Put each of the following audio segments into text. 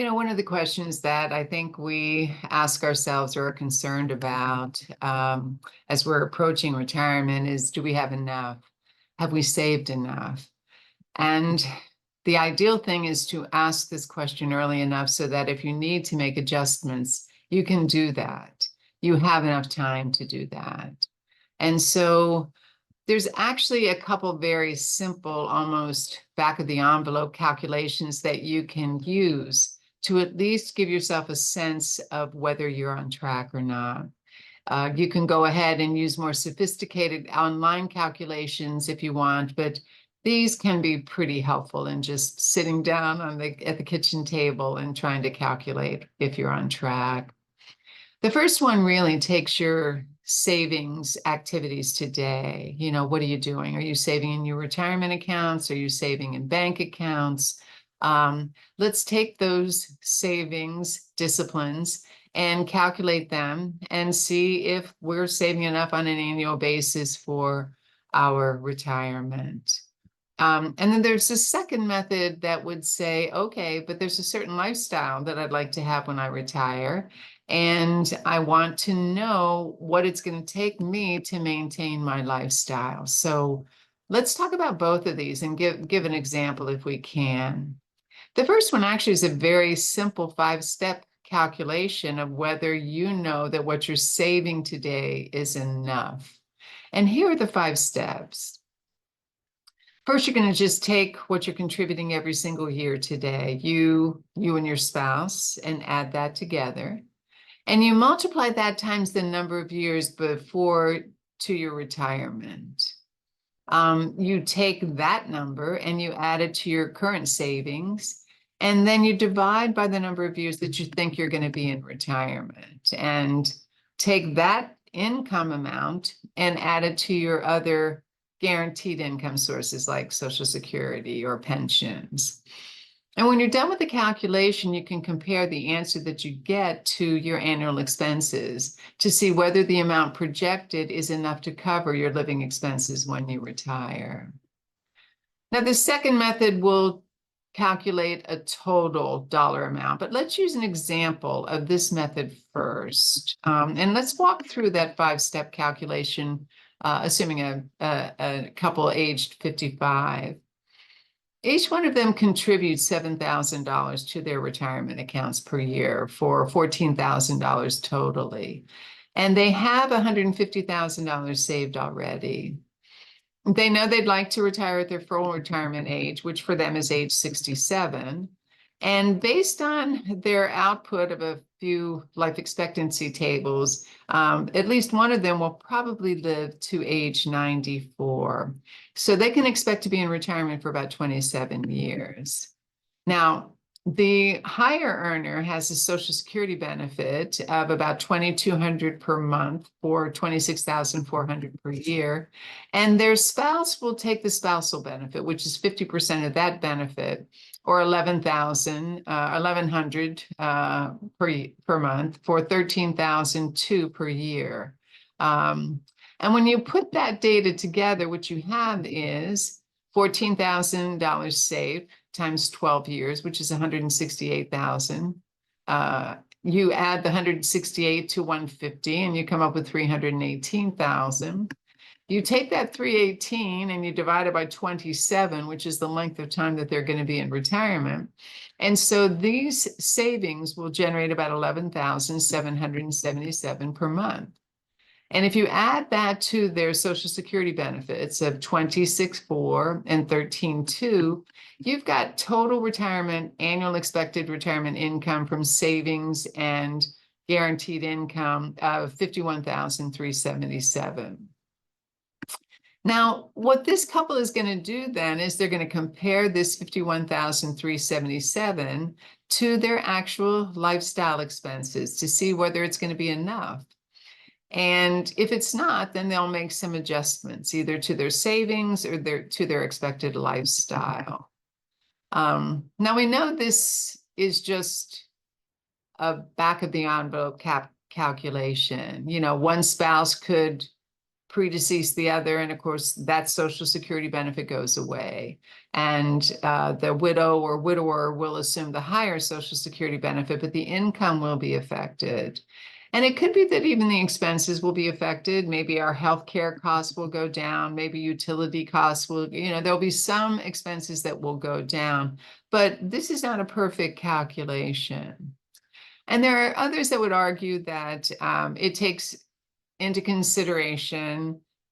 One of the questions that I think we ask ourselves or are concerned about as we're approaching retirement is, do we have enough? Have we saved enough? And the ideal thing is to ask this question early enough so that if you need to make adjustments, you can do that. You have enough time to do that. And so there's actually a couple very simple, almost back of the envelope calculations that you can use to at least give yourself a sense of whether you're on track or not. You can go ahead and use more sophisticated online calculations if you want, but these can be pretty helpful in just sitting down at the kitchen table and trying to calculate if you're on track. The first one really takes your savings activities today. What are you doing? Are you saving in your retirement accounts? Are you saving in bank accounts? Let's take those savings disciplines and calculate them and see if we're saving enough on an annual basis for our retirement. And then there's a second method that would say, okay, but there's a certain lifestyle that I'd like to have when I retire. And I want to know what it's going to take me to maintain my lifestyle. So let's talk about both of these and give an example if we can. The first one actually is a very simple 5-step calculation of whether you know that what you're saving today is enough. And here are the 5 steps. First, you're going to just take what you're contributing every single year today, you and your spouse, and add that together. And you multiply that times the number of years before to your retirement. You take that number and you add it to your current savings, and then you divide by the number of years that you think you're going to be in retirement, and take that income amount and add it to your other guaranteed income sources like Social Security or pensions. And when you're done with the calculation, you can compare the answer that you get to your annual expenses to see whether the amount projected is enough to cover your living expenses when you retire. Now, the second method will calculate a total dollar amount, but let's use an example of this method first. And let's walk through that 5-step calculation, assuming a couple aged 55. Each one of them contributes $7,000 to their retirement accounts per year for $14,000 totally. And they have $150,000 saved already. They know they'd like to retire at their full retirement age, which for them is age 67. And based on their output of a few life expectancy tables, at least one of them will probably live to age 94. So they can expect to be in retirement for about 27 years. Now, the higher earner has a Social Security benefit of about $2,200 per month for $26,400 per year. And their spouse will take the spousal benefit, which is 50% of that benefit, or $11,100 per month for $13,200 per year. And when you put that data together, what you have is $14,000 saved times 12 years, which is $168,000. You add the 168 to 150, and you come up with 318,000. You take that 318 and you divide it by 27, which is the length of time that they're going to be in retirement. And so these savings will generate about $11,777 per month. And if you add that to their Social Security benefits of $26,400 and $13,200, you've got total retirement, annual expected retirement income from savings and guaranteed income of $51,377. Now, what this couple is going to do then is they're going to compare this $51,377 to their actual lifestyle expenses to see whether it's going to be enough. And if it's not, then they'll make some adjustments, either to their savings or to their expected lifestyle. Now, we know this is just a back of the envelope calculation. One spouse could predecease the other, and of course that Social Security benefit goes away, and the widow or widower will assume the higher Social Security benefit, but the income will be affected. And it could be that even the expenses will be affected. Maybe our healthcare costs will go down, maybe utility costs will, there'll be some expenses that will go down, but this is not a perfect calculation. And there are others that would argue that it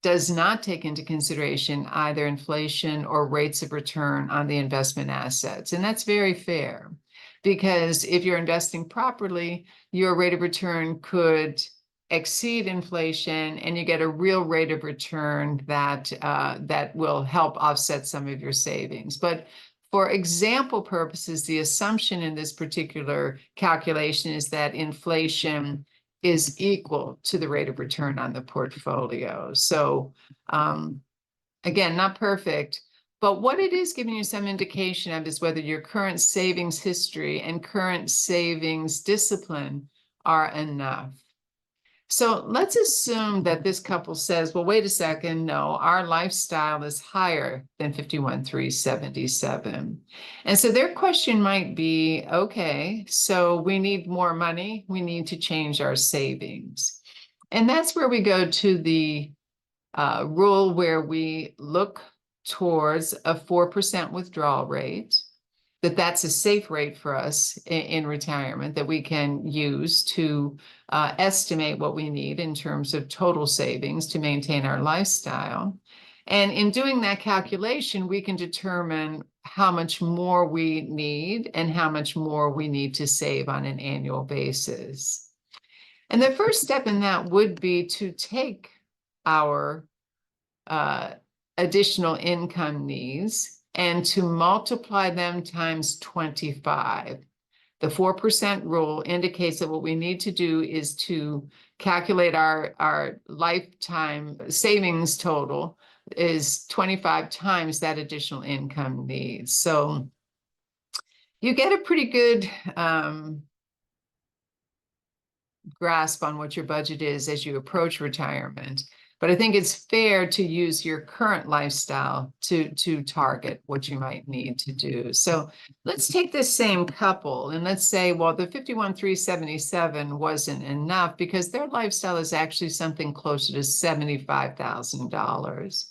does not take into consideration either inflation or rates of return on the investment assets. And that's very fair, because if you're investing properly, your rate of return could exceed inflation, and you get a real rate of return that will help offset some of your savings. But for example purposes, the assumption in this particular calculation is that inflation is equal to the rate of return on the portfolio. So again, not perfect, but what it is giving you some indication of is whether your current savings history and current savings discipline are enough. So let's assume that this couple says, well, wait a second, no, our lifestyle is higher than 51,377. And so their question might be, okay, so we need more money, we need to change our savings. And that's where we go to the rule where we look towards a 4% withdrawal rate, that's a safe rate for us in retirement that we can use to estimate what we need in terms of total savings to maintain our lifestyle. And in doing that calculation, we can determine how much more we need and how much more we need to save on an annual basis. And the first step in that would be to take our additional income needs and to multiply them times 25. The 4% rule indicates that what we need to do is to calculate our lifetime savings total is 25 times that additional income needs. So you get a pretty good grasp on what your budget is as you approach retirement. But I think it's fair to use your current lifestyle to target what you might need to do. So let's take this same couple and let's say, well, the 51,377 wasn't enough because their lifestyle is actually something closer to $75,000.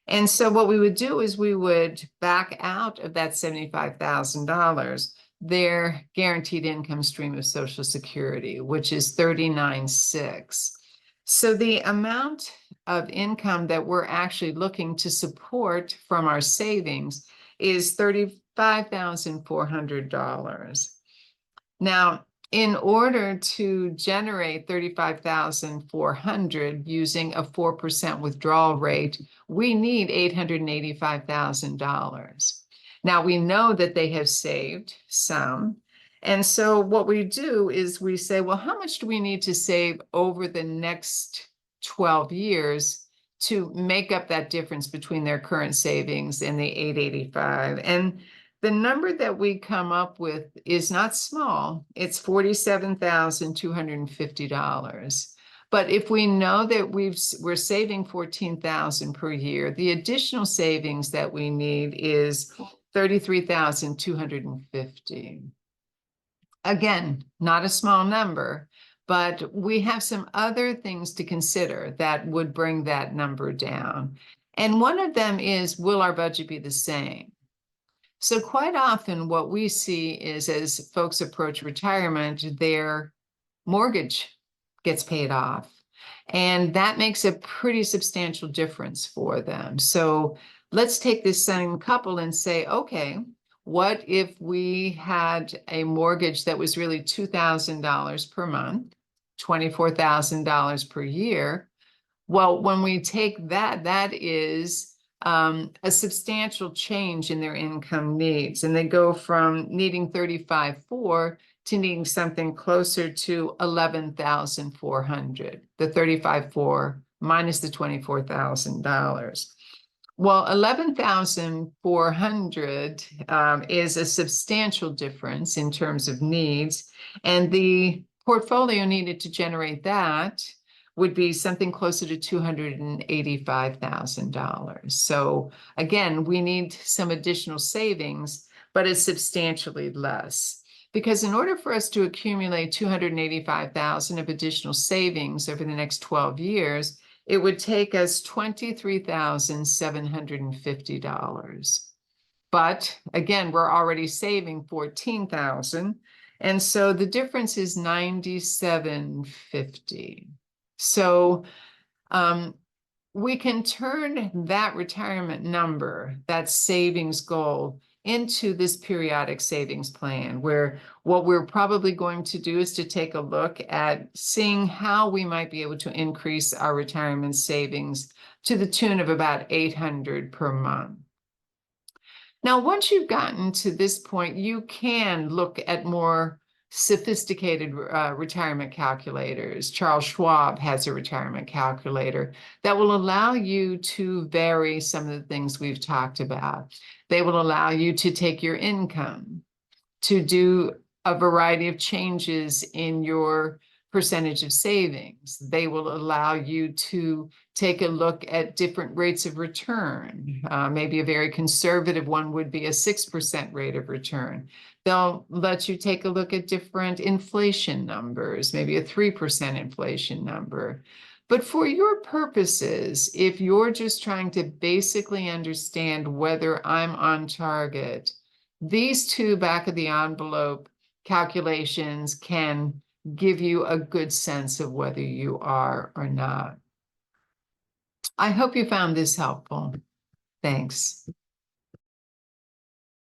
And so what we would do is we would back out of that $75,000 their guaranteed income stream of Social Security, which is $39,600. So the amount of income that we're actually looking to support from our savings is $35,400. Now, in order to generate $35,400 using a 4% withdrawal rate, we need $885,000. Now, we know that they have saved some. And so what we do is we say, well, how much do we need to save over the next 12 years to make up that difference between their current savings and the 885? And the number that we come up with is not small. It's $47,250. But if we know that we're saving $14,000 per year, the additional savings that we need is $33,250. Again, not a small number, but we have some other things to consider that would bring that number down. And one of them is, will our budget be the same? So quite often what we see is as folks approach retirement, their mortgage gets paid off. And that makes a pretty substantial difference for them. So let's take this same couple and say, okay, what if we had a mortgage that was really $2,000 per month, $24,000 per year? Well, when we take that, that is a substantial change in their income needs. And they go from needing $35,400 to needing something closer to $11,400, the $35,400 minus the $24,000. Well, $11,400 is a substantial difference in terms of needs, and the portfolio needed to generate that would be something closer to $285,000. So again, we need some additional savings, but it's substantially less. Because in order for us to accumulate $285,000 of additional savings over the next 12 years, it would take us $23,750. But again, we're already saving $14,000. And so the difference is $97.50. So we can turn that retirement number, that savings goal, into this periodic savings plan, where what we're probably going to do is to take a look at seeing how we might be able to increase our retirement savings to the tune of about $800 per month. Now, once you've gotten to this point, you can look at more sophisticated retirement calculators. Charles Schwab has a retirement calculator that will allow you to vary some of the things we've talked about. They will allow you to take your income, to do a variety of changes in your percentage of savings. They will allow you to take a look at different rates of return. Maybe a very conservative one would be a 6% rate of return. They'll let you take a look at different inflation numbers, maybe a 3% inflation number. But for your purposes, if you're just trying to basically understand whether I'm on target, these two back of the envelope calculations can give you a good sense of whether you are or not. I hope you found this helpful. Thanks.